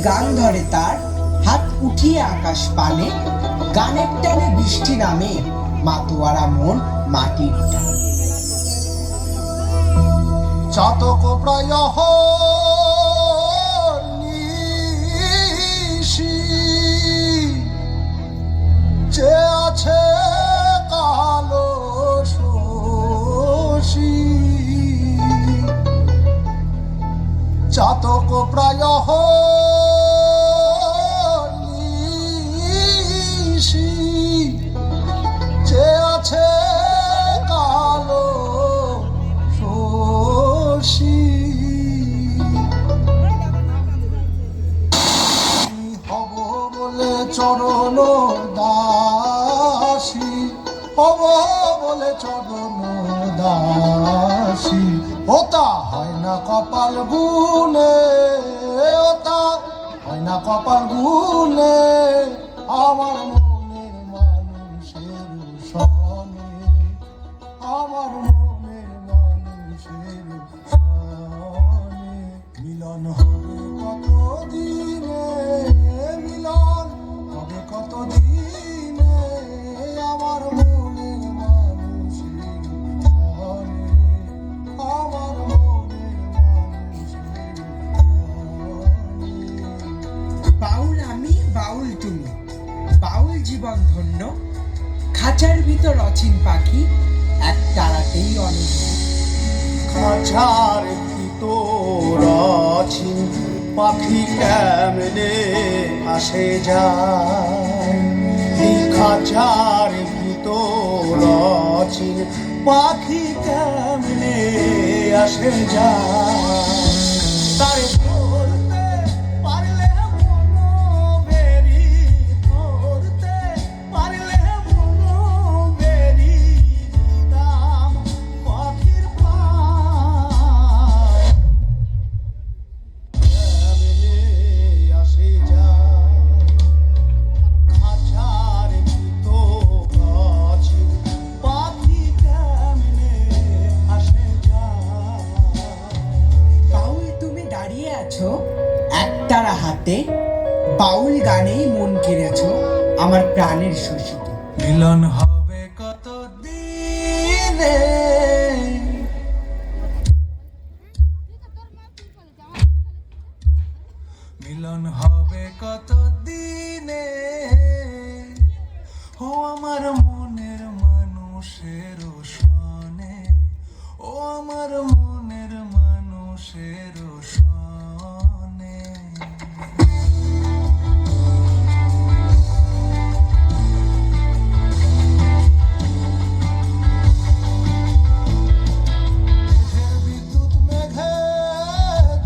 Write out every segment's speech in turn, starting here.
গান ধরে তার, হাত উঠিয়ে আকাশ পানে, গানের টানে বৃষ্টি নামে, মাতোয়ারা মন মাটির টান। চাতক প্রায় যে আছে কালো শশী, চাতক প্রায় যে আছে কালো শশী, হব বলে চরণ দাসী, হব বলে চরণ দাসী, ওতা হয় না কপাল গুনে, ওতা হয় না কপাল গুনে, আমার মনের মানুষের সনে, আমার মনের মানুষের সনে, মিলন হবে কত দিনে, মিলন হবে কত দিনে, আমার মনের মানুষের সনে, আমার মনের মানুষের সনে। বাউল আমি, বাউল তুমি, বাউল জীবন ধন্য, খাঁচার ভিতর অচিন পাখি, এক তারাতেই অনন্য। খাঁচার ভিতর অচিন পাখি কেমনে আসে যায়, এই খাঁচার ভিতর অচিন পাখি কেমনে আসে যায়, তার ধরতে পারলে মনোবেরি, ধরতে পারলে মনোবেরি, দাম পাখির পায় কেমনে আসে যায়, খাঁচার ভিতর অচিন পাখি কেমনে আসে যায়। বাউল তুমি দাঁড়িয়ে আছো একতারা হাতে, বাউল গানেই মন কেড়েছো আমার প্রাণের শশীতে। মিলন হবে কত দিনে, মিলন হবে কত দিনে, ও আমার মনের মানুষের সনে, ও আমার মনের মানুষের সনে। বিদ্যুৎ মেঘে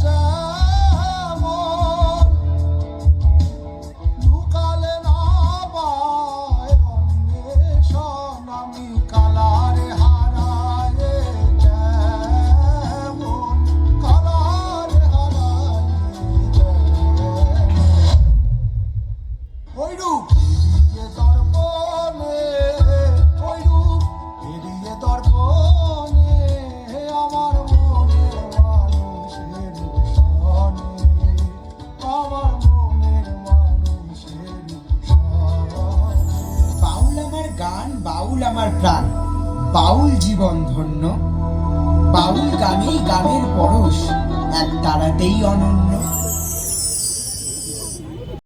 যেমন লুকালে না পায় অন্বেষণ, আমি কালারে হারায়ে যেমন, কালারে হারায়ে যেমন, ওইরূপ এড়িয়ে দর্পণে, ওইরূপ এড়িয়ে দর্পণে, আমার মনের মানুষের সনে, আমার মনের মানুষের সনে। বাউল আমার গান, বাউল আমার প্রাণ, বাউল জীবন ধন্য, বাউল গানেই গানের পরশ, এক তারাতেই অনন্য।